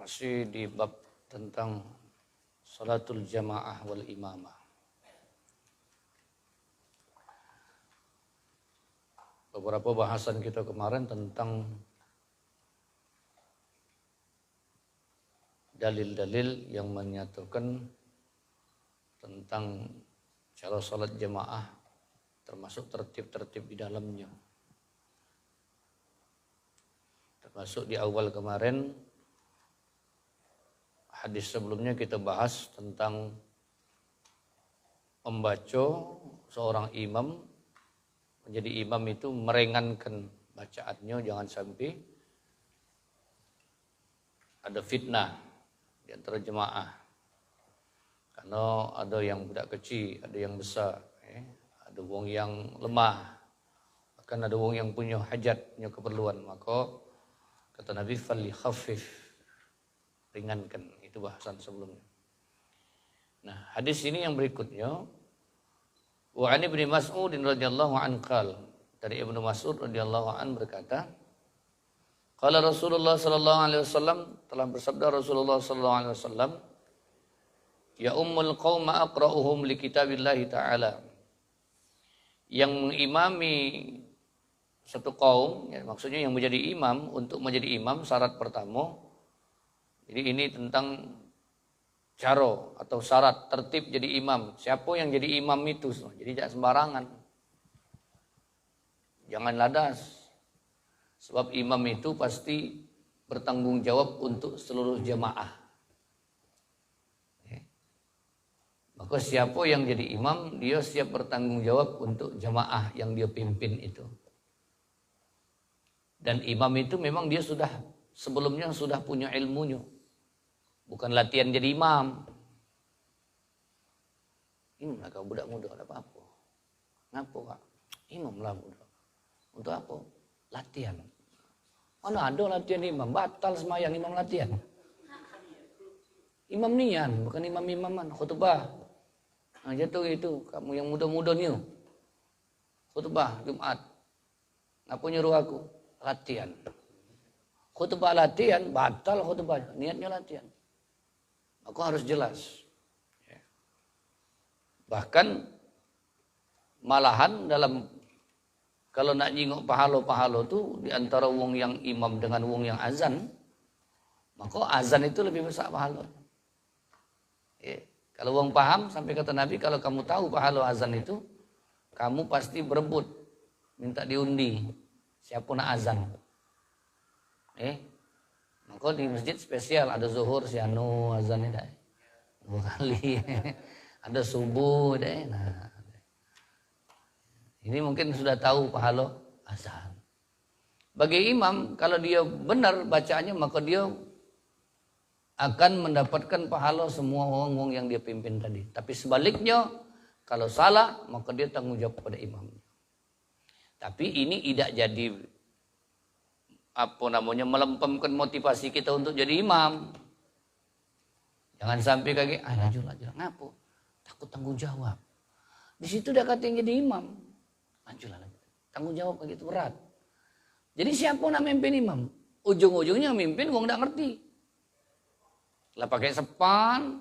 Masih di bab tentang salatul jamaah wal imamah. Beberapa bahasan kita kemarin tentang dalil-dalil yang menyatakan tentang cara salat jamaah, termasuk tertib-tertib di dalamnya. Termasuk di awal kemarin, hadis sebelumnya kita bahas tentang membaca seorang imam. Menjadi imam itu meringankan bacaannya, jangan sampai ada fitnah di antara jemaah. Karena ada yang budak kecil, ada yang besar, ada wong yang lemah, bahkan ada wong yang punya hajat, punya keperluan. Maka kata Nabi, "Fali khafif", ringankan. Itu bahasan sebelumnya. Nah, hadis ini yang berikutnya, wa an Ibnu Mas'ud radhiyallahu anhu qala, dari Ibnu Mas'ud radhiyallahu anhu berkata, qala Rasulullah sallallahu alaihi wasallam, telah bersabda Rasulullah sallallahu alaihi wasallam, ya ummul qauma aqra'uhum li kitabillahi ta'ala. Yang mengimami satu kaum, ya, maksudnya yang menjadi imam, untuk menjadi imam syarat pertama. Jadi ini tentang cara atau syarat tertib jadi imam. Siapa yang jadi imam itu? Jadi jangan sembarangan. Jangan ladas. Sebab imam itu pasti bertanggung jawab untuk seluruh jemaah. Maka siapa yang jadi imam, dia siap bertanggung jawab untuk jemaah yang dia pimpin itu. Dan imam itu memang dia sudah sebelumnya sudah punya ilmunya. Bukan latihan jadi imam. Imam lah kau budak muda, ada apa-apa. Ngapa kak? Imam lah budak. Untuk apa? Latihan. Mana ada latihan imam? Batal semayang imam latihan. Imam nian, bukan imam-imaman. Khutbah. Nah jatuh itu, kamu yang muda-muda ni. Khutbah Jumat. Ngapa nyuruh aku? Latihan. Khutbah latihan, batal khutbah. Niatnya latihan. Aku harus jelas. Bahkan malahan dalam kalau nak jingok pahalo-pahalo tu di antara wong yang imam dengan wong yang azan, maka azan itu lebih besar pahalo. Kalau wong paham, sampai kata Nabi, kalau kamu tahu pahalo azan itu, kamu pasti berebut minta diundi siapa nak azan. Maka di masjid spesial ada zuhur si anu azan dah 2 kali. Ada subuh dah. Nah. Ini mungkin sudah tahu pahala azan. Bagi imam kalau dia benar bacaannya maka dia akan mendapatkan pahala semua orang-orang yang dia pimpin tadi. Tapi sebaliknya kalau salah maka dia tanggung jawab pada imamnya. Tapi ini tidak jadi melempemkan motivasi kita untuk jadi imam. Jangan sampai kayak lanjut. Ngapo? Takut tanggung jawab. Di situ dah kata yang jadi imam. Lanjut. Tanggung jawab kayak gitu berat. Jadi siapa nak mimpin imam? Ujung-ujungnya mimpin wong ndak ngerti. Lah pakai sepan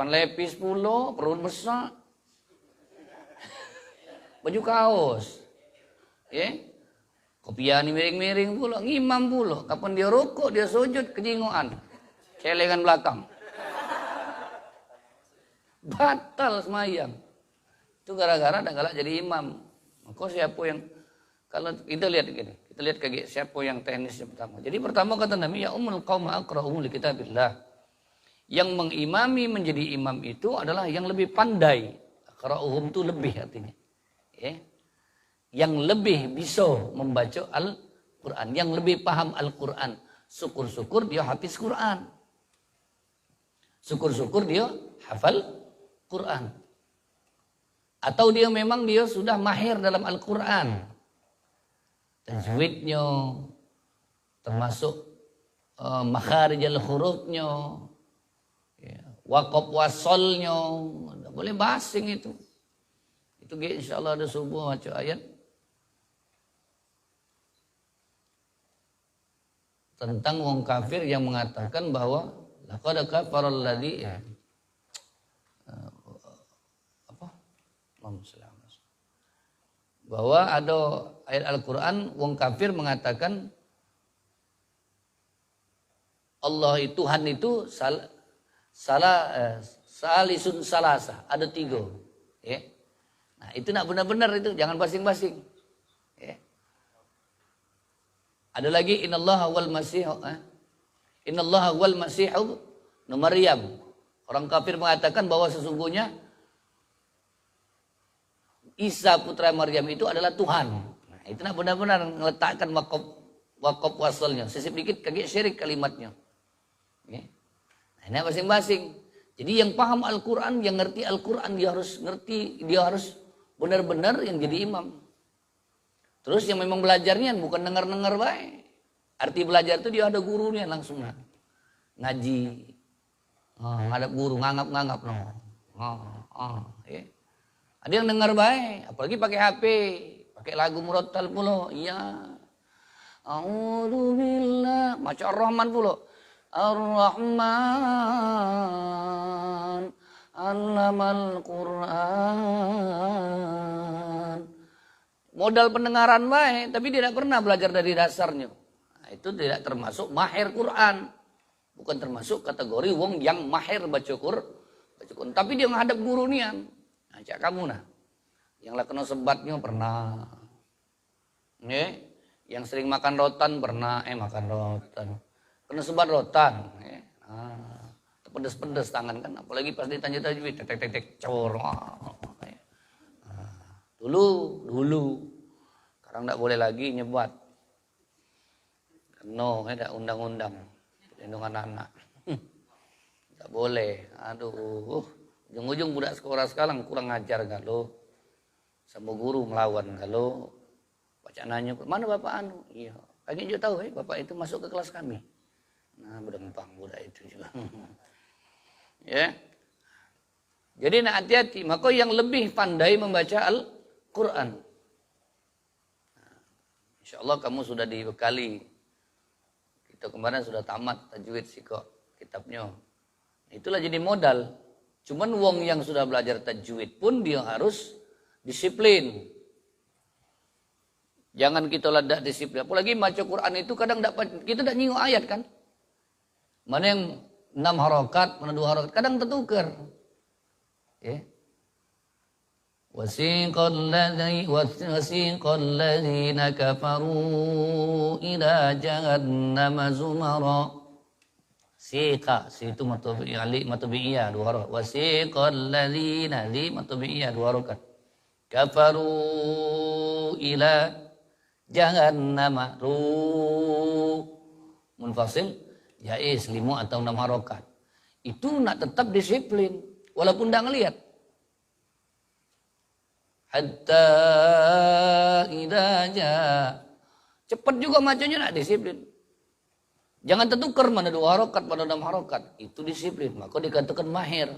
lepis 10, perut besar. Baju kaos. Kopian miring-miring pula, ngimam pula. Kapan dia rukuk, dia sujud, kejingoan. Celengan belakang. Batal semayang. Itu gara-gara dah galak jadi imam. Maka siapa yang, kalau kita lihat gini, kita lihat kayak siapa yang teknisnya pertama. Jadi pertama kata Nabi, ya ummul qauma aqra'uhum li kitabillah. Yang mengimami menjadi imam itu adalah yang lebih pandai. Aqra'uhum itu lebih artinya. Yang lebih bisa membaca Al-Quran, yang lebih paham Al-Quran. Syukur-syukur dia hafiz Quran. Syukur-syukur dia hafal Quran. Atau dia memang dia sudah mahir dalam Al-Quran. Tajwidnya, termasuk makharijal hurufnya, waqaf wasolnya, boleh basing itu. Itu insyaAllah ada subuh baca ayat. tentang wong kafir yang mengatakan bahwa laqad kafara alladzi bahwa ada ayat Al-Qur'an wong kafir mengatakan Allah itu Tuhan itu salisun salasa, ada 3. Ya. Nah, itu nak benar-benar itu, jangan basing-basing. Ya. Ada lagi innallaha wal masih innallaha wal masih ibnu Maryam. Orang kafir mengatakan bahwa sesungguhnya Isa putra Maryam itu adalah Tuhan. Nah, itu nak benar-benar meletakkan wakaf wasalnya. Sisip dikit kagak syirik kalimatnya. Ya. Nah, ini masing-masing. Jadi yang paham Al-Quran, yang ngerti Al-Quran, dia harus benar-benar yang jadi imam. Terus yang memang belajarnya bukan dengar-dengar baik. Arti belajar itu dia ada gurunya langsung ngaji. Ngadap guru, nganggap-nganggap. Ya. Ada yang dengar baik, apalagi pakai HP, pakai lagu murattal pula. Iya. A'udzubillah, maca Ar-Rahman pula. Ar-Rahman Allamal Quran. Modal pendengaran baik, tapi tidak pernah belajar dari dasarnya. Nah, itu tidak termasuk mahir Quran. Bukan termasuk kategori wong yang mahir baca Quran. Tapi dia menghadap guru nian. Nah, cak kamu nah. Yang lah kena sebatnya pernah. Yang sering makan rotan pernah. Makan rotan. Kena sebat rotan. Pedes-pedes tangan kan. Apalagi pas ditanya tajwid. Tek-tek-tek cor. Dulu. Sekarang tidak boleh lagi nyebat. No, ada undang-undang. Perlindungan anak. Tidak boleh. Aduh. Ujung-ujung budak sekolah sekarang kurang ajar kalau. Sama guru melawan kalau. Baca nanya, mana bapak anu? Iya. Kami juga tahu bapak itu masuk ke kelas kami. Nah, berdempang budak itu juga. Ya. Jadi nak hati-hati. Maka yang lebih pandai membaca Al-Quran. Insya Allah kamu sudah dibekali. Kita kemarin sudah tamat tajwid sih kok kitabnya. Itulah jadi modal. Cuman wong yang sudah belajar tajwid pun dia harus disiplin. Jangan kita ladak disiplin. Apalagi baca Quran itu kadang kita tidak nyinggung ayat kan. Mana yang 6 harokat, mana 2 harokat. Kadang tertukar. Ya. Wasiqal ladzina kafaru ila jahannama zumara. Siqa, situ matubi'iyah 2 harokat. Wasiqal ladzina matubi'iyah 2 harokat. Kafaru ila jahannama munfasil. Jais 5 atau 6 harokat. Itu nak tetap disiplin. Walaupun tidak ngelihat. Hatta idaja. Cepat juga macamnya nak disiplin. Jangan tertukar mana 2 harokat, mana 6 harokat. Itu disiplin. Maka dikatakan mahir.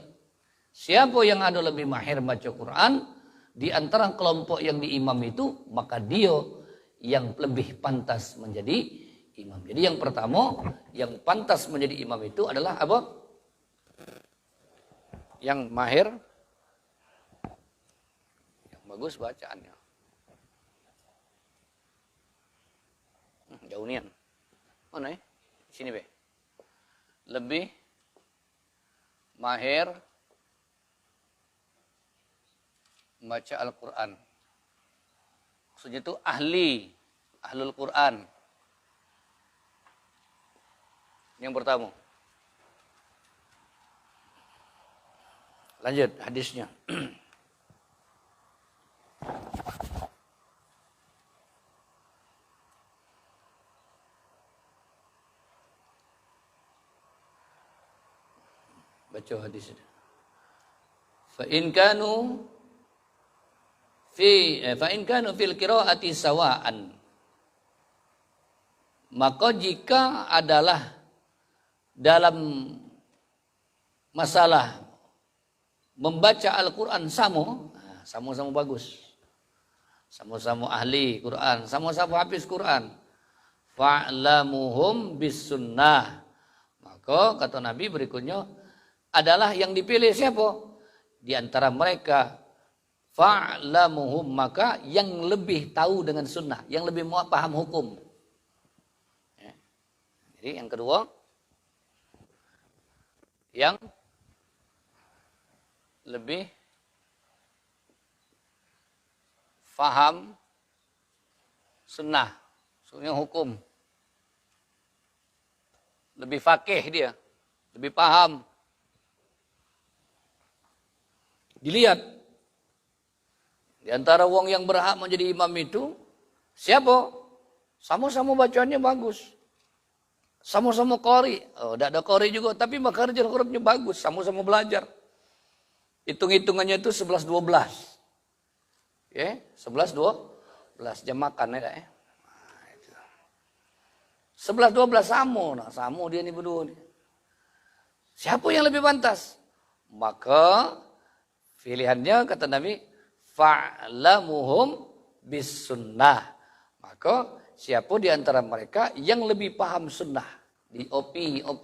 Siapa yang ada lebih mahir baca Quran. Di antara kelompok yang diimam itu. Maka dia yang lebih pantas menjadi imam. Jadi yang pertama yang pantas menjadi imam itu adalah apa? Yang mahir, yang bagus bacaannya. Jauh nian. Mana ya? Sini be. Lebih mahir membaca Al-Quran. Maksudnya itu ahlul Quran. Yang pertama. Lanjut hadisnya. Baca hadisnya. Fa in kanu fil qiraati sawaan. Maka jika adalah dalam masalah membaca Al-Quran sama-sama bagus. Sama-sama ahli Quran, sama-sama hafiz Quran. fa'lamuhum bis sunnah. Maka kata Nabi berikutnya adalah yang dipilih siapa? Di antara mereka fa'lamuhum, maka yang lebih tahu dengan sunnah, yang lebih paham hukum. Ya. Jadi yang kedua, yang lebih paham sunnah, sunnah hukum. Lebih fakih dia, lebih paham. Dilihat di antara wong yang berhak menjadi imam itu siapa? Sama-sama bacaannya bagus. Sama-sama qari. Oh, tidak ada qari juga, tapi makharijul hurufnya bagus, sama-sama belajar. Hitung-hitungannya itu 11 12. Ya, 11 12 jam makan ya. Nah, 11 12 sama, nah sama dia nih berdua nih. Siapa yang lebih pantas? Maka pilihannya kata Nabi, fa'lamuhum bis sunnah. Maka siapa di antara mereka yang lebih paham sunnah? Di OP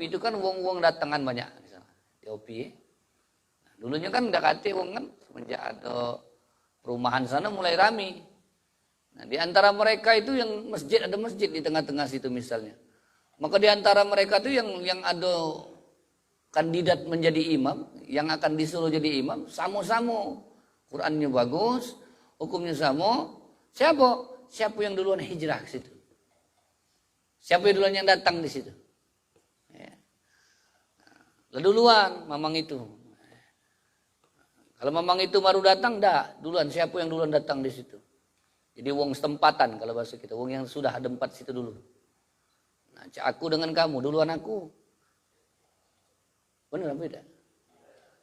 itu kan wong-wong datangan banyak di sana. Di OP. Nah, dulunya kan enggak kate wong kan, semenjak ada perumahan sana mulai rame. Nah, di antara mereka itu yang masjid, ada masjid di tengah-tengah situ misalnya. Maka di antara mereka itu yang ada kandidat menjadi imam, yang akan disuruh jadi imam, sama-sama. Qurannya bagus, hukumnya sama. Siapa yang duluan hijrah ke situ? Siapa yang duluan yang datang di situ? Ya. Nah, duluan mamang itu. Kalau mamang itu baru datang, duluan siapa yang duluan datang di situ? Jadi wong setempatan kalau bahasa kita, wong yang sudah ada tempat situ dulu. Nah, aku dengan kamu, duluan aku. Benar apa tidak?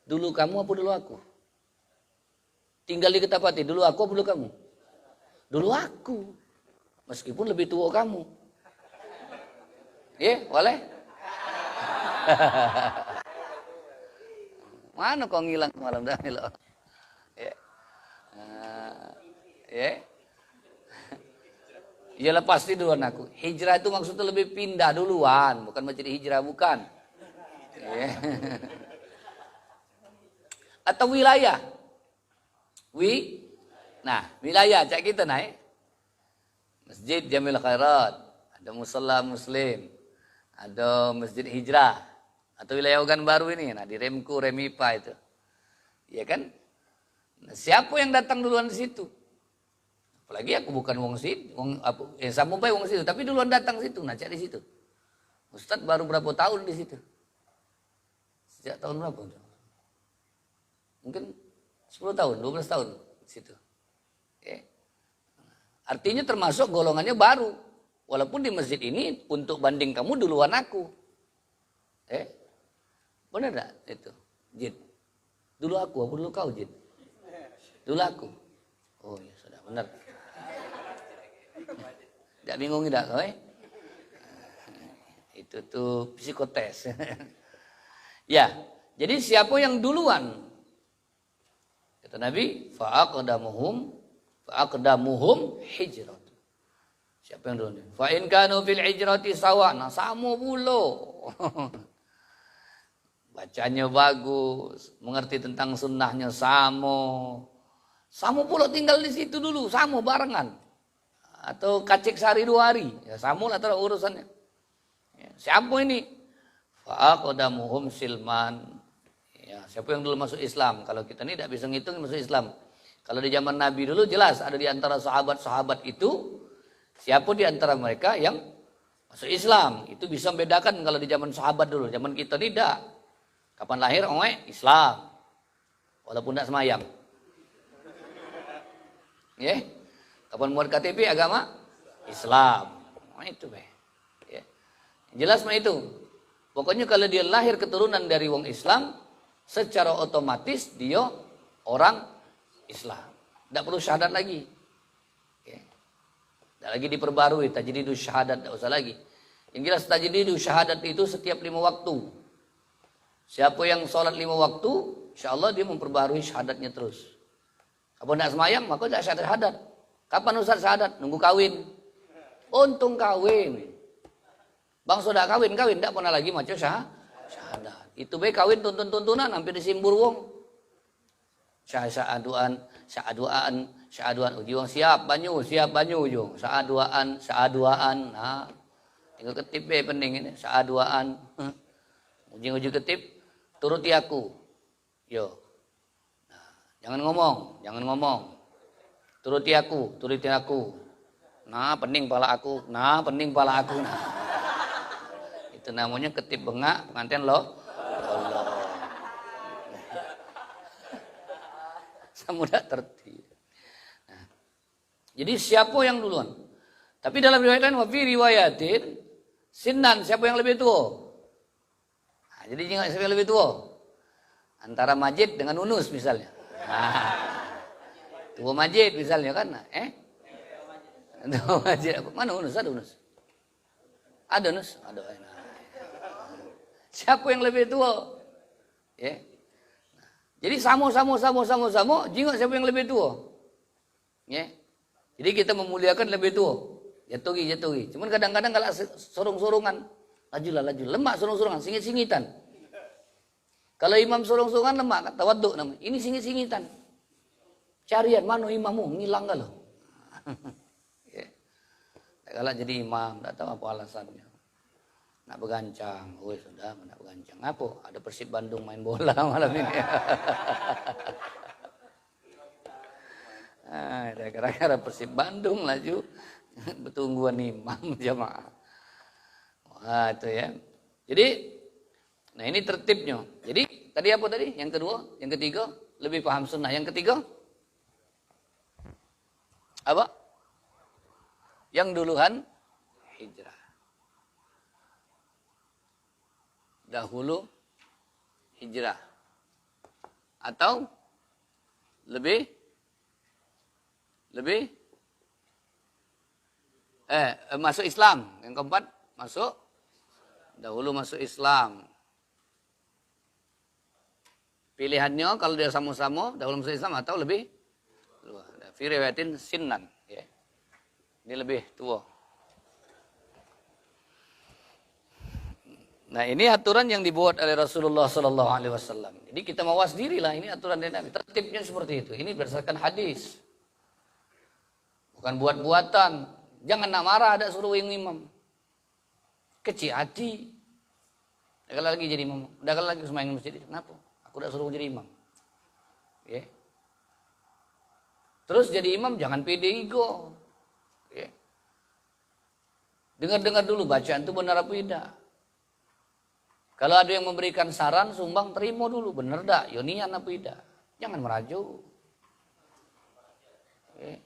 Dulu kamu apa dulu aku? Tinggal di Ketapati, dulu aku apa dulu kamu? Dulu aku. Meskipun lebih tua kamu. Boleh? Mana kau ngilang malam dah lo? Iyalah pasti duluan aku. Hijrah itu maksudnya lebih pindah duluan, bukan menjadi hijrah, bukan. Atau wilayah. Nah, wilayah cak kita naik. Masjid Jamil Khairat, ada musalla Muslim, ada Masjid Hijrah, atau wilayah Ogan Baru ini, nah di Remku, Remipa itu. Iya kan? Nah, siapa yang datang duluan di situ? Apalagi aku bukan wong situ, sampai wong situ, tapi duluan datang situ, nah cak di situ. Ustadz baru berapa tahun di situ? Sejak tahun berapa? Mungkin 10 tahun, 12 tahun di situ. Artinya termasuk golongannya baru. Walaupun di masjid ini untuk banding kamu duluan aku. Benar enggak itu? Jid. Dulu aku, apa dulu kau, Jid? Dulu aku. Oh ya sudah, benar. Tidak bingung tidak kau? Itu tuh psikotes. Ya, jadi siapa yang duluan? Kata Nabi, fa'aqdamuhum hijrat. Siapa yang duluan? Fa in kanu fil hijrati sawa, nah sama pula. Bacanya bagus, mengerti tentang sunnahnya sama. Sama pula tinggal di situ dulu, sama barengan. Atau kacik sehari 2 hari, ya sama lah terus urusannya. Ya, siapa ini? Fa'aqdamuhum silman. Ya, siapa yang dulu masuk Islam? Kalau kita ini tidak bisa ngitung masuk Islam. Kalau di zaman Nabi dulu jelas ada di antara sahabat-sahabat itu siapa di antara mereka yang masuk Islam. Itu bisa membedakan kalau di zaman sahabat dulu. Zaman kita tidak. Kapan lahir? Islam. Walaupun tidak semayang. Ya. Kapan buat KTP agama? Islam. Itu be. Ya. Jelas mah itu. Pokoknya kalau dia lahir keturunan dari wong Islam, secara otomatis dia orang Islam. Tidak perlu syahadat lagi. Tidak lagi diperbarui. Tajdidu syahadat, tidak usah lagi. Yang jelas tajdidu syahadat itu setiap 5 waktu. Siapa yang sholat 5 waktu, insya Allah dia memperbarui syahadatnya terus. Kalau tidak semayang, maka tidak syahadat. Kapan Ustaz syahadat? Nunggu kawin. Untung kawin. Bang sudah kawin, tidak pernah lagi maca syahadat. Itu baik kawin tuntun-tuntunan, hampir disimbur wong. Syahaduan, ujung siap banyu ujung. Syahaduan. Nah, tinggal ketip penting ini, syahaduan. Ujung ketip, turuti aku. Yo. Nah, jangan ngomong. Turuti aku. Nah, pening pala aku. Nah. Itu namanya ketip bengak pengantin lo. Allah. Mudah tertib. Nah, jadi siapa yang duluan? Tapi dalam riwayat lain, wafi riwayatin sinan, siapa yang lebih tua? Nah, jadi siapa yang lebih tua? Antara Majid dengan Unus misalnya. Nah, tua Majid misalnya kan? Tua Majid. Mana Unus? Ada Unus? Ada Unus? Ada. Siapa yang lebih tua? Ya. Jadi sama, jingok siapa yang lebih tua. Ya. Jadi kita memuliakan lebih tua. Jatuhi. Cuman kadang-kadang kalau sorong-sorongan, laju. Lemak sorong-sorongan, singit-singitan. Kalau imam sorong-sorongan lemak, tawaduk namanya. Ini singit-singitan. Carian, mana imammu? Ngilang gak lo? Ya. Kalau jadi imam, tak tahu apa alasannya. Nak begancang, sudah nak begancang. Apa? Ada Persib Bandung main bola malam ini. Gara-gara Persib Bandung laju bertungguan imam jamaah. Wah itu ya. Jadi, nah ini tertibnya. Jadi tadi apa tadi? Yang kedua, yang ketiga lebih paham sunnah. Yang ketiga apa? Yang duluan hijrah. Dahulu hijrah atau lebih masuk Islam. Yang keempat dahulu masuk Islam. Pilihannya kalau dia sama-sama dahulu masuk Islam atau lebih tua. Fi riwayatin sinnan, ya. Ini lebih tua. Nah ini aturan yang dibuat oleh Rasulullah Sallallahu Alaihi Wasallam. Jadi kita mawas diri lah, ini aturan dari Nabi. Tertibnya seperti itu. Ini berdasarkan hadis, bukan buat-buatan. Jangan nak marah ada suruh yang imam. Kecil hati. Dah kalau lagi jadi imam, dah kalau lagi semain masjid. Kenapa? Aku dah suruh jadi imam. Ya. Terus jadi imam jangan pede ego. Ya. Dengar-dengar dulu bacaan itu benar apa tidak. Kalau ada yang memberikan saran, sumbang, terima dulu. Benar tak? Yonian apa tidak? Jangan merajuk. Oke.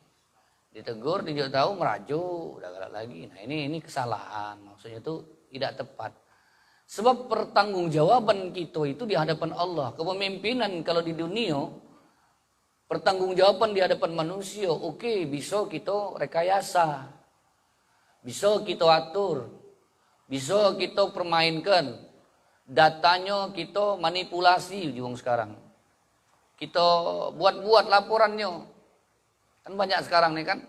Ditegur, tidak tahu, merajuk. Udah galak lagi. Nah ini kesalahan. Maksudnya itu tidak tepat. Sebab pertanggungjawaban kita itu di hadapan Allah. Kepemimpinan kalau di dunia, pertanggungjawaban di hadapan manusia. Oke, bisa kita rekayasa. Bisa kita atur. Bisa kita permainkan. Datanya kita manipulasi ujung sekarang. Kita buat-buat laporannya. Kan banyak sekarang nih kan.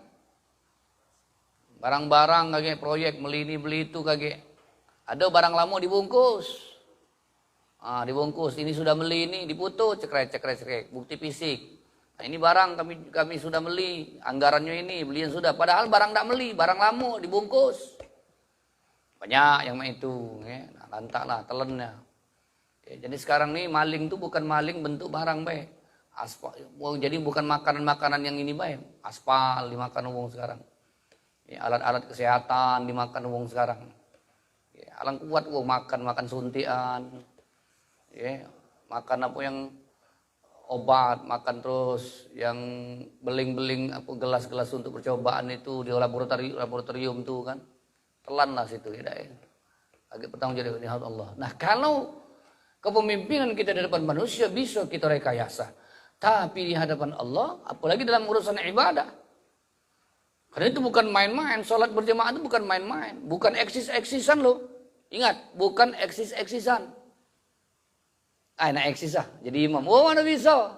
Barang-barang kayak proyek beli ini beli itu kayak. Ada barang lama dibungkus. Dibungkus ini sudah beli ini diputus cekrek. Bukti fisik. Nah, ini barang kami sudah beli. Anggarannya ini belian sudah. Padahal barang tak beli, barang lama dibungkus. Banyak yang itu, ya. Nah, lantaklah telennya. Ya, jadi sekarang nih maling tuh bukan maling bentuk barang baik. Aspal, jadi bukan makanan-makanan yang ini baik. Aspal dimakan wong sekarang. Ya, alat-alat kesehatan dimakan wong sekarang. Ya, alang kuat wong makan suntian. Ya, makan apa yang obat, makan terus yang beling-beling apa gelas-gelas untuk percobaan itu di laboratorium tuh kan. Telan lah situ ya. Agak bertanggung jawab di hadapan Allah. Nah kalau kepemimpinan kita di depan manusia bisa kita rekayasa. Tapi di hadapan Allah, apalagi dalam urusan ibadah. Karena itu bukan main-main. Sholat berjamaah itu bukan main-main. Bukan eksis-eksisan loh. Ingat, bukan eksis-eksisan. Nah eksis ah, jadi imam. Oh mana bisa.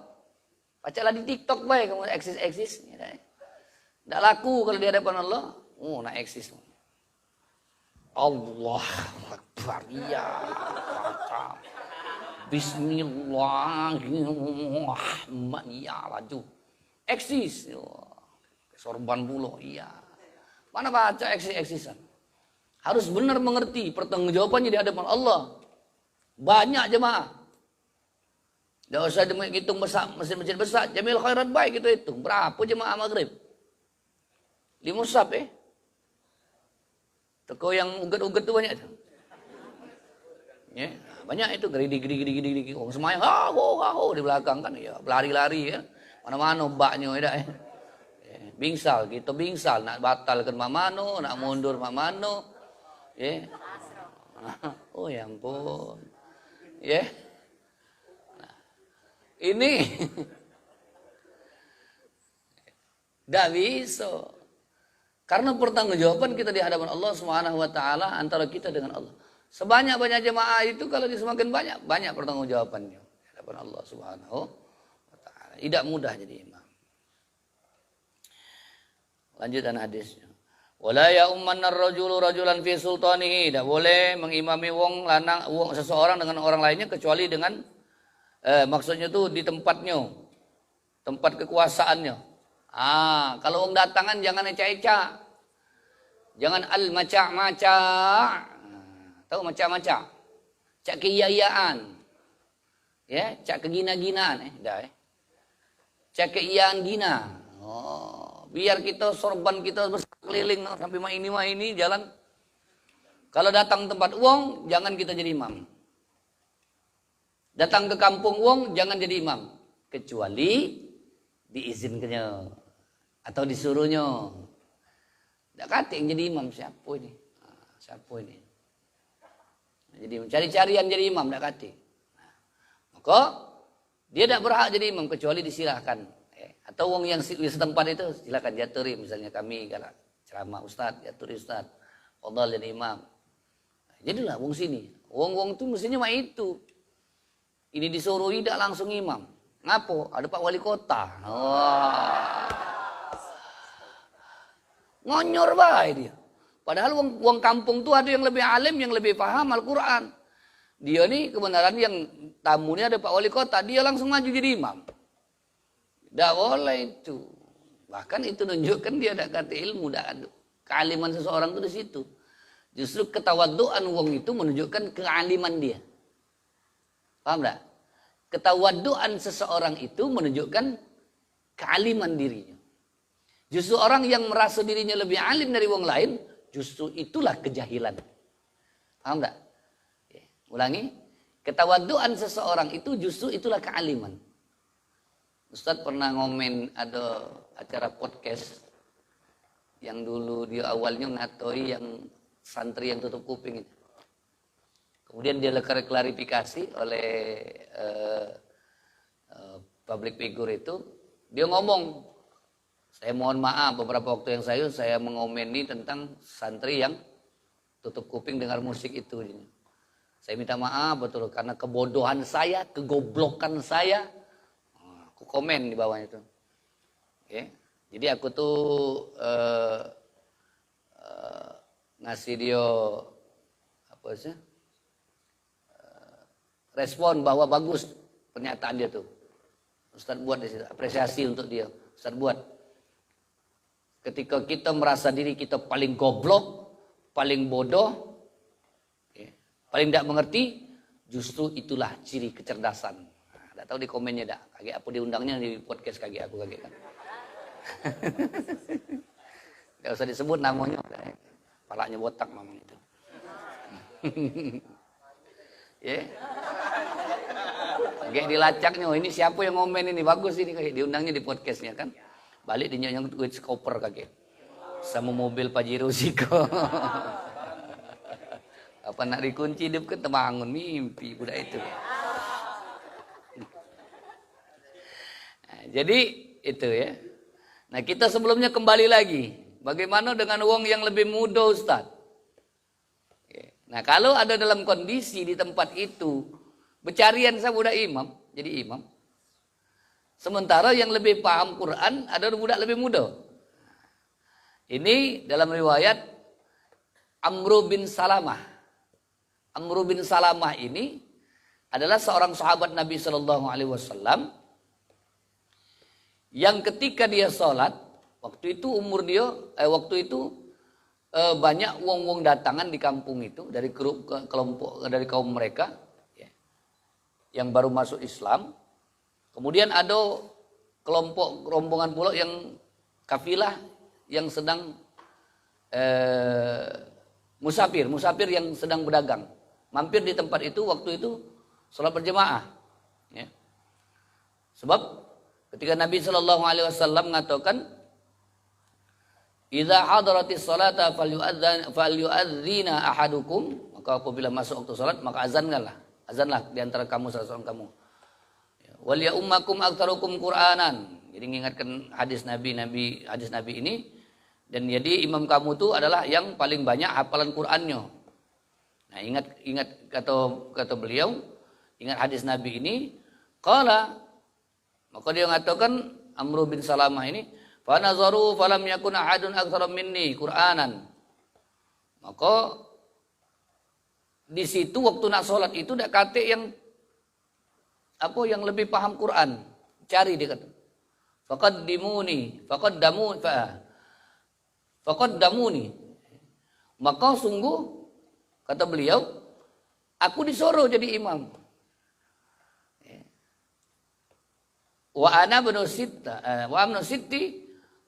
Bacalah di TikTok baik kamu eksis-eksis. Tidak laku kalau di hadapan Allah. Oh nak eksis. Allah Akbar. Ya. Bismillahirrahmanirrahim. Ya laju. Eksis. Sorban bulo. Iya. Mana baca eksis-eksisan. Harus benar mengerti pertanggungjawabannya di hadapan Allah. Banyak jemaah. Tidak usah hitung besar, mesin-mesin besar. Jamil khairat baik kita hitung. Berapa jemaah maghrib? 5 sab Teko yang uget-uget itu banyak. Ya, banyak itu geri-geri. Orang semuanya di belakang kan ya, lari-lari ya. Mana-mana baknya ya. Bingsal, kita bingsal nak batalkan mamano, nak mundur mamano. Ya. Oh ya ampun. Ya. Nah, ini tidak bisa. Karena pertanggungjawaban kita di hadapan Allah Subhanahu wa taala antara kita dengan Allah. Sebanyak-banyak jemaah itu kalau semakin banyak pertanggungjawabannya di hadapan Allah Subhanahu wa taala. Tidak mudah jadi imam. Lanjutan hadisnya. Wala ya umman ar-rajulu rajulan fi sultanihi. Tidak boleh mengimami wong seseorang dengan orang lainnya kecuali dengan maksudnya itu di tempatnya. Tempat kekuasaannya. Kalau wong datangan jangan eca-eca. Jangan al-maca'-maca'. Tahu maca'-maca'? Cak keiyaan. Ya, cak kegina-ginaan Cak keiyaan gina. Biar kita sorban kita berkeliling sampai ini jalan. Kalau datang tempat uang, jangan kita jadi imam. Datang ke kampung uang, jangan jadi imam. Kecuali diizinkannya atau disuruhnya. Tidak kata yang jadi imam siapa ini? Siapa ini? Jadi cari-carian jadi imam tidak kata. Maka dia tidak berhak jadi imam kecuali disilahkan. Atau wong yang setempat itu silakan jaturi, misalnya kami kalau ceramah ustaz, jaturi ustaz, fadhal jadi imam. Jadilah wong sini. Wong itu mestinya mah itu. Ini disuruh tidak langsung imam. Ngapo? Ada Pak Wali Kota. Ngonyor bae dia. Padahal wong kampung tuh ada yang lebih alim, yang lebih paham Al-Qur'an. Dia nih kebenaran yang tamunya ada Pak Wali Kota, dia langsung maju jadi imam. Tidak boleh itu. Bahkan itu menunjukkan dia tidak kata ilmu, tidak kealiman seseorang itu di situ. Justru ketawaduan wong itu menunjukkan kealiman dia. Paham tidak? Ketawaduan seseorang itu menunjukkan kealiman dirinya. Justru orang yang merasa dirinya lebih alim dari wong lain, justru itulah kejahilan. Paham tidak? Ulangi. Ketawaduan seseorang itu justru itulah kealiman. Ustadz pernah ngomen ada acara podcast yang dulu dia awalnya ngatoi yang santri yang tutup kuping itu. Kemudian dia klarifikasi oleh public figure itu. Dia ngomong, saya mohon maaf beberapa waktu yang saya mengomeni tentang santri yang tutup kuping dengar musik itu. Saya minta maaf betul karena kebodohan saya, kegoblokan saya. Aku komen di bawahnya itu. Okay. Jadi aku tuh ngasih dia apa sih? Respon bahwa bagus pernyataan dia tuh. Ustadz buat di situ, apresiasi untuk dia. Ustadz buat. Ketika kita merasa diri kita paling goblok, paling bodoh, paling tidak mengerti, justru itulah ciri kecerdasan. Tidak tahu di komennya dah. Kagak apa diundangnya di podcast kagak aku kagak kan. Tidak usah disebut namanya. Palanya botak mamang itu. Ya. Kayak dilacaknya, ini siapa yang ngomen ini bagus ini kayak diundangnya di podcastnya kan. Balik dia yang duit skoper kagak. Sama mobil Pajero Siko. Apa nak dikunci hidup kan terbangun mimpi budak itu. Nah, jadi itu ya. Nah kita sebelumnya kembali lagi. Bagaimana dengan wong yang lebih muda Ustaz? Nah kalau ada dalam kondisi di tempat itu. Bercarian saya budak imam. Jadi imam. Sementara yang lebih paham Quran ada budak lebih muda. Ini dalam riwayat Amru bin Salamah. Amru bin Salamah ini adalah seorang sahabat Nabi Shallallahu Alaihi Wasallam yang ketika dia sholat, waktu itu banyak wong-wong datangan di kampung itu dari kelompok dari kaum mereka ya, yang baru masuk Islam. Kemudian ada kelompok rombongan pula yang kafilah yang sedang musafir yang sedang berdagang, mampir di tempat itu waktu itu sholat berjamaah. Ya. Sebab ketika Nabi Shallallahu Alaihi Wasallam mengatakan, "Idza hadaratis salata falyu'adzina ahadukum," maka apabila masuk waktu salat maka azanlah di antara kamu salah seorang kamu. Wal ya ummakum aktsarukum Qur'anan. Jadi mengingatkan hadis Nabi ini, dan jadi imam kamu itu adalah yang paling banyak hafalan Qur'annya. Nah, ingat kata beliau, ingat hadis Nabi ini, qala, maka dia mengatakan Amru bin Salamah ini, fa nazaru falam yakun ahadun aktsara minni Qur'anan. Maka di situ waktu nak salat itu dak kate yang lebih paham Quran, cari dia kata. Faqaddamuni. Maka sungguh kata beliau, aku disuruh jadi imam. Wa ana ibnu sitti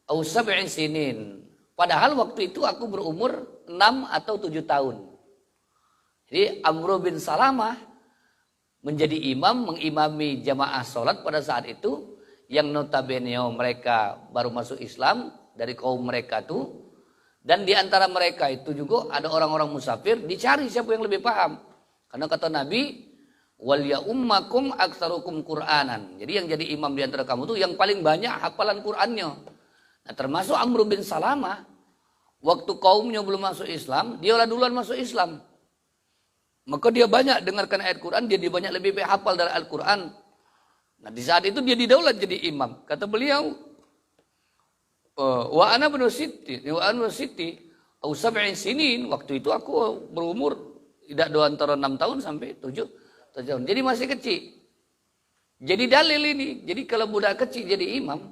aw sab'in sinin. Padahal waktu itu aku berumur 6 atau 7 tahun. Jadi Amru bin Salamah menjadi imam, mengimami jamaah sholat pada saat itu, yang notabene mereka baru masuk Islam dari kaum mereka tuh, dan di antara mereka itu juga ada orang-orang musafir, dicari siapa yang lebih paham. Karena kata Nabi, wal ya ummakum aktsarukum Qur'anan. Jadi yang jadi imam di antara kamu tuh yang paling banyak hafalan Qur'annya. Nah, termasuk Amru bin Salamah, waktu kaumnya belum masuk Islam, dialah duluan masuk Islam. Maka dia banyak dengarkan ayat Quran, dia banyak lebih hafal dari Al-Quran. Nah, di saat itu dia didaulat jadi imam. Kata beliau, wa ana ibnu sitti aw sab'in sinin. Waktu itu aku berumur tidak antara 6 tahun sampai 7 tahun. Jadi masih kecil. Jadi dalil ini. Jadi kalau budak kecil jadi imam,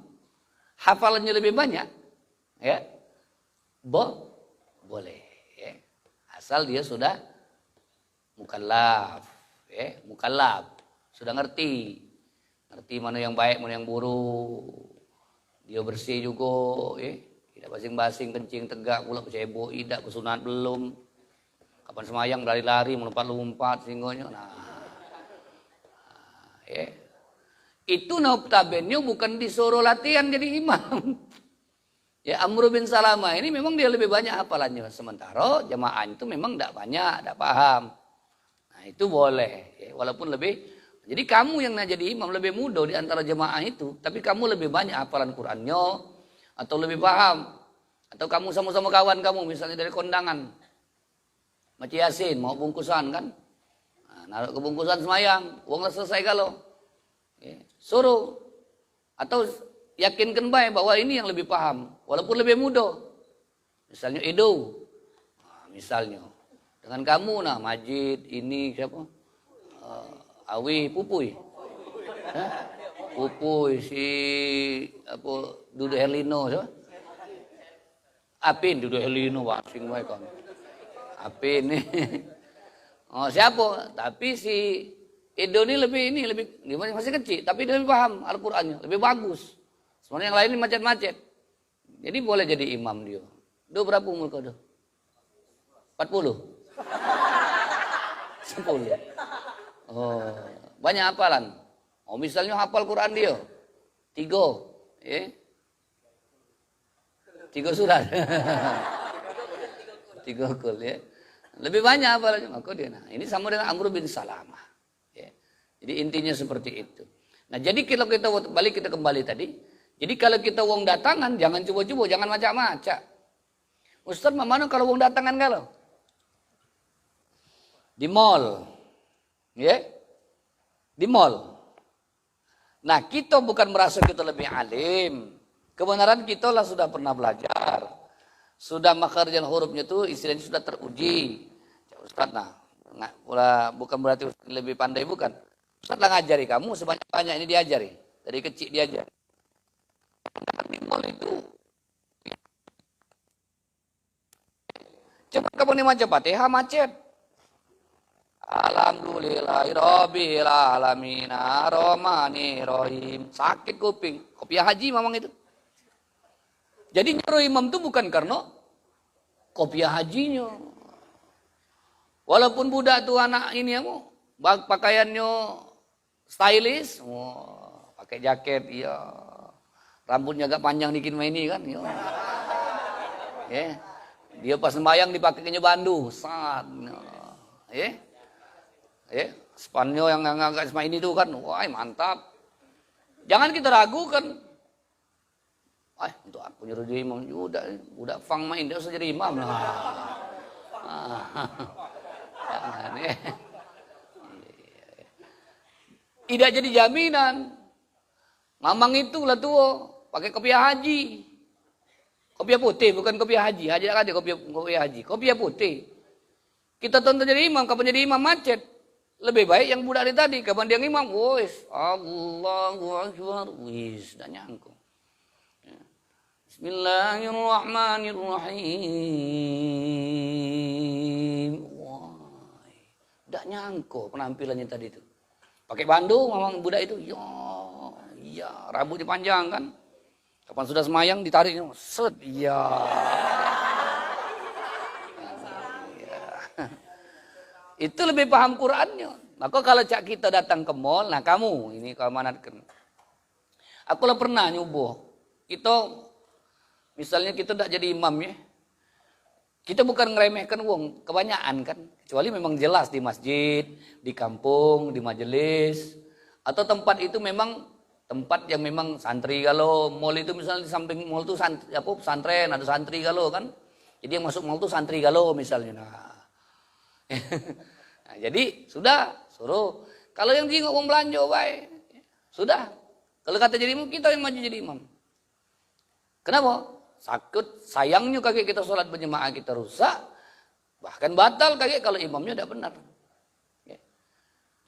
hafalannya lebih banyak, ya, boleh. Ya. Asal dia sudah mukallaf, sudah ngerti mana yang baik, mana yang buruk. Dia bersih juga, tidak basing-basing, kencing tegak, pula cebok, tidak kesunat belum. Kapan semayang lari-lari, melompat-lompat singonya. Itu notabene bukan disuruh latihan jadi imam. Ya, Amru bin Salamah ini memang dia lebih banyak hafalannya, sementara jamaah itu memang tidak banyak, tidak paham. Nah, itu boleh, ya, walaupun lebih. Jadi kamu yang jadi imam lebih mudah di antara jemaah itu, tapi kamu lebih banyak hafalan Qur'annya, atau lebih paham, atau kamu sama-sama kawan kamu, misalnya dari kondangan, Maci Yasin, mau bungkusan kan, nah, naruh ke bungkusan semayang, uangnya selesai kalau, ya, suruh, atau yakinkan baik bahwa ini yang lebih paham, walaupun lebih mudah, misalnya Edo, nah, misalnya. Dengan kamu, nah Majid, ini siapa? Awi, Pupuy. Pupuy, si Dudu Herlino, siapa? Apin, Dudu Herlino, wasing mereka. Apin nih. Oh, siapa? Tapi si Edo ini lebih masih kecil, tapi dia lebih paham Al-Qur'annya, lebih bagus. Sebenarnya yang lain ini macet-macet. Jadi boleh jadi imam dia. Do berapa umur kau do? 40. 10. Oh, banyak hafalan. Oh, misalnya hafal Quran dia 3, 3 surat. 3 kul, ya. Lebih banyak hafalannya, maka dia. Nah, ini sama dengan Amru bin Salamah. Ya. Jadi intinya seperti itu. Nah, jadi kalau kita kembali tadi. Jadi kalau kita wong datangan, jangan coba-coba, jangan macam-macam. Ustaz, mana kalau wong datangan kalau? Di mall, ya, di mall. Nah, kita bukan merasa kita lebih alim. Kebenaran kita lah sudah pernah belajar, sudah makhraj dan hurufnya itu istilahnya sudah teruji. Ya, Ustaz, nah, bukan berarti Ustaz lebih pandai, bukan. Ustaz lah ngajari kamu sebanyak-banyak ini diajari. Dari kecil diajari. Di mall itu. Coba kamu nih macam Fatihah macet. Alhamdulillahirabbil alamin arrahmanirrahim. Sakit kuping. Kopiah haji memang itu. Jadi nyuruh imam itu bukan karena kopiah hajinya. Walaupun budak tuh anak ini pakaiannya stylish, pakai jaket, iya. Rambutnya agak panjang dikit mah ini kan, iya. Dia pas sembahyang dipakainya bandu, saat, Spanyol yang agak sama ini tuh kan, wah mantap. Jangan kita ragukan. Untuk aku nyuruh dia imam juga, udah fang main dia usah jadi imam lah. Jangan ya. Tidak jadi jaminan. Mamang itulah tuh pakai kopiah haji. Kopiah putih bukan kopiah haji. Haji ada kopiah haji. Kopiah putih. Kita tonton jadi imam, kapan jadi imam macet. Lebih baik yang budak tadi, kapan dia imam, wis Allahu Akbar, wis dah nyangkut. Bismillahirrahmanirrahim. Wah, udah nyangkut penampilannya tadi itu. Pakai bandu memang budak itu. Ya, rambutnya panjang kan. Kapan sudah semayang ditariknya, set, ya. Itu lebih paham Qur'annya. Maka kalau cak kita datang ke mall, nah kamu ini kalau manatkan. Aku lah pernah nyubuh. Misalnya kita tidak jadi imam ya. Kita bukan ngeremehkan uang, kebanyakan kan. Kecuali memang jelas di masjid, di kampung, di majelis. Atau tempat itu memang tempat yang memang santri kalau mall itu misalnya di samping mall itu pesantren, ada santri kalau kan. Jadi yang masuk mall itu santri kalau misalnya. Nah, jadi sudah suruh. Kalau yang jingok uang belanja baik. Sudah. Kalau kata jadi imam, kita yang maju jadi imam. Kenapa? Sayangnya kakek kita sholat berjemaah kita rusak, bahkan batal kakek kalau imamnya tidak benar.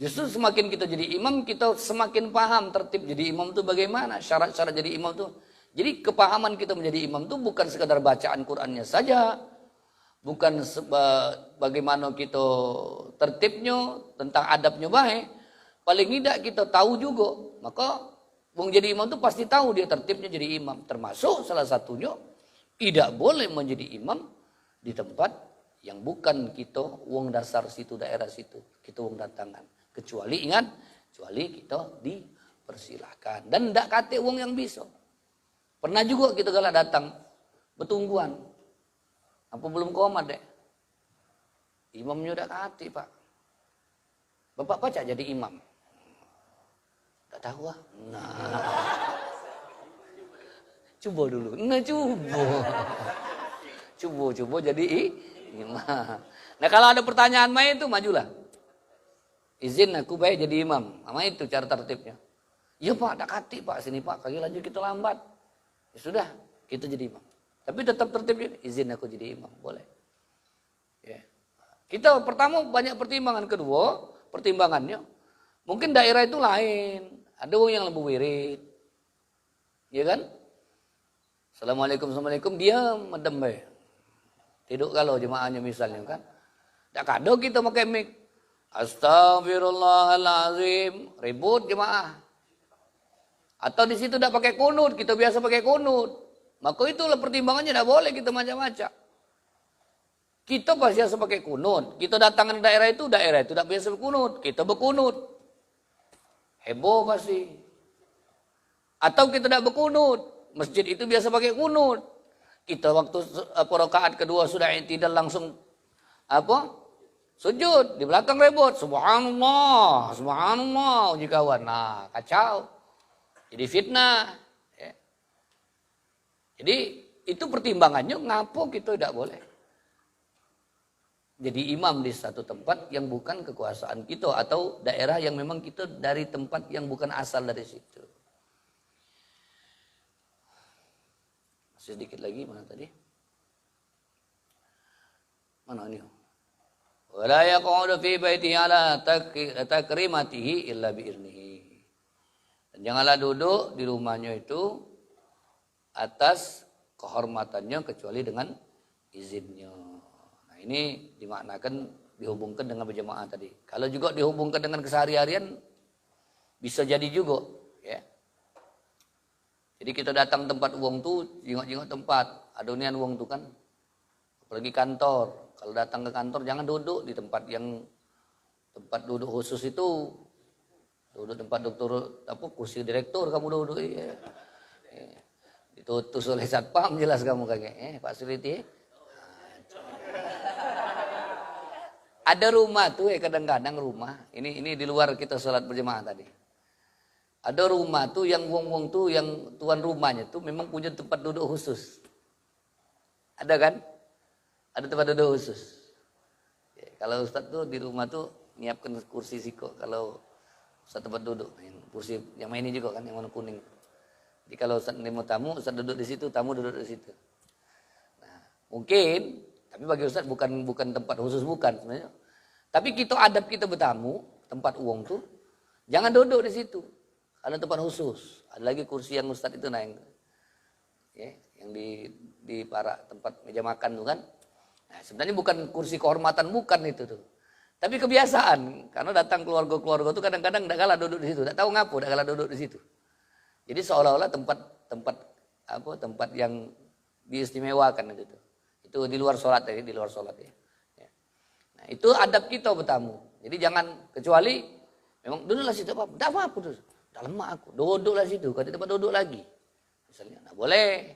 Justru semakin kita jadi imam, kita semakin paham tertib jadi imam itu bagaimana, syarat-syarat jadi imam itu. Jadi kepahaman kita menjadi imam itu bukan sekadar bacaan Qur'annya saja, bukan bagaimana kita tertibnya, tentang adabnya baik. Paling tidak kita tahu juga, maka wong jadi imam itu pasti tahu dia tertibnya jadi imam. Termasuk salah satunya tidak boleh menjadi imam di tempat yang bukan kita wong dasar situ, daerah situ. Kita wong datangan. Kecuali ingat, kecuali kita dipersilahkan. Dan tidak kate wong yang bisa. Pernah juga kita galak datang bertungguan. Apa belum komat deh. Imamnya udah kate pak. Bapak baca jadi imam. Tak tahu ah. Nah. Coba dulu. Nah coba jadi imam. Nah kalau ada pertanyaan main itu majulah. Izin aku baik jadi imam. Sama itu cara tertibnya. Ya pak, tak kati pak sini pak. Kaki lanjut kita lambat. Ya sudah, kita jadi imam. Tapi tetap tertibnya. Izin aku jadi imam, boleh. Ya. Kita pertama banyak pertimbangan, kedua pertimbangannya mungkin daerah itu lain. Ada orang yang lebih wirid. Ya kan? Assalamualaikum, dia medem bae. Tidur kalau jemaahnya misalnya kan. Tak kado kita pakai mic. Astagfirullahalazim. Ribut jemaah. Atau di situ tidak pakai kunut, kita biasa pakai kunut. Maka itulah pertimbangannya, tidak boleh kita macam-macam. Kita pasti biasa pakai kunut. Kita datang ke daerah itu tidak biasa berkunut. Kita berkunut. Heboh pasti. Atau kita tidak berkunut. Masjid itu biasa pakai kunut. Kita waktu rakaat kedua sudah i'tidal langsung sujud. Di belakang rebut. Subhanallah. Subhanallah. Uji kawan. Nah kacau. Jadi fitnah. Ya. Jadi itu pertimbangannya ngapo kita tidak boleh. Jadi imam di satu tempat yang bukan kekuasaan kita atau daerah yang memang kita dari tempat yang bukan asal dari situ. Masih sedikit lagi mana tadi? Mana ni? Wala yaqudu fi baitihi ala takrimatihi illa bi'irnihi. Dan janganlah duduk di rumahnya itu atas kehormatannya kecuali dengan izinnya. Nah, ini dimaknakan dihubungkan dengan berjamaah tadi. Kalau juga dihubungkan dengan kesehari-harian bisa jadi juga, ya. Jadi kita datang tempat uang tuh, jengok-jengok tempat, adonian uang tuh kan. Apalagi kantor. Kalau datang ke kantor jangan duduk di tempat duduk khusus itu. Duduk tempat kursi direktur kamu duduk, ya. Ditutus oleh satpam jelas kamu kakek, fasiliti. Ada rumah tuh kadang-kadang rumah, ini di luar kita sholat berjemaah tadi. Ada rumah tuh yang wong-wong tuh yang tuan rumahnya tuh memang punya tempat duduk khusus. Ada kan? Ada tempat duduk khusus. Ya, kalau Ustadz tuh di rumah tuh nyiapkan kursi siko kalau Ustadz tempat duduk, yang kursi yang main ini juga kan yang warna kuning. Jadi kalau Ustadz nemu tamu, Ustadz duduk di situ, tamu duduk di situ. Nah, mungkin, tapi bagi Ustadz bukan tempat khusus bukan sebenarnya. Tapi kita adab kita bertamu, tempat uang tuh, jangan duduk di situ. Ada tempat khusus. Ada lagi kursi yang Ustadz itu naik, ya, yang di para tempat meja makan tuh kan. Nah, sebenarnya bukan kursi kehormatan, bukan itu tuh. Tapi kebiasaan, karena datang keluarga-keluarga tuh kadang-kadang tidak kalah duduk di situ, tidak tahu ngapu, tidak kalah duduk di situ. Jadi seolah-olah tempat yang diistimewakan itu tuh. Itu di luar sholat ya, di luar sholat ya. Nah, itu adab kita bertamu. Jadi jangan kecuali memang duduklah situ apa? Tidak apa-apa tuh. Dalam aku duduklah situ, kalau di tempat duduk lagi. Misalnya, nah boleh.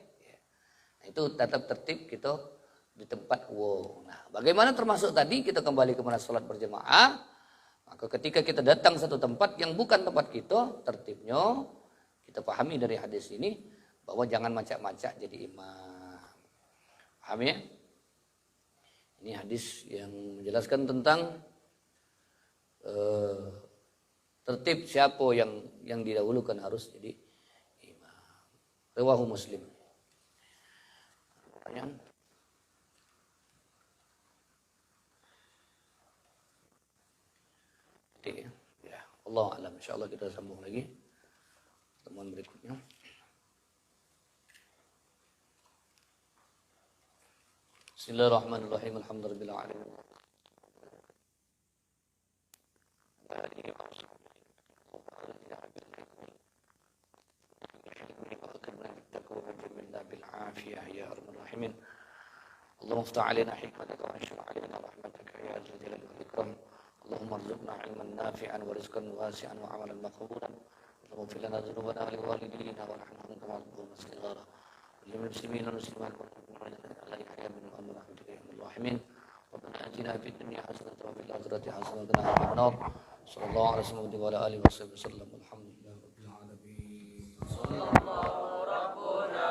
Nah, itu tetap tertib kita di tempat wow. Nah, bagaimana termasuk tadi kita kembali kepada sholat berjemaah. Maka ketika kita datang satu tempat yang bukan tempat kita, tertibnya kita pahami dari hadis ini bahwa jangan macak-macak jadi imam. Paham ya? Ini hadis yang menjelaskan tentang tertib siapa yang didahulukan harus jadi imam. Riwahu Muslim. Pertanyaan? Ya, Allah alam. Insyaallah kita sambung lagi pertemuan berikutnya. Bismillahirrahmanirrahim. Alhamdulillah alamin. اللهم افتح علينا حكمتك وانشر علينا رحمتك يا ذا الجلال والاكرام. اللهم ارزقنا علما نافعا ورزقا واسعا وعملا مقبولا. اللهم اغفر لنا ذنوبنا ولوالدينا وارحمهم كما ربونا صغارا. وللمسلمين والمسلمات والمؤمنين على يحيى بن محمد رحمتك يا ارحم الراحمين. ربنا اتنا في الدنيا حسنه وفي الاخره حسنه وقنا عذاب النار. صلى الله على سيدنا وعلى اله وصحبه وسلم. الحمد لله رب العالمين. صلى الله ربنا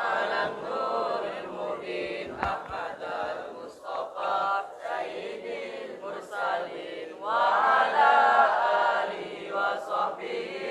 على النور المبين احمد المصطفى سيد المرسلين وعلى اله وصحبه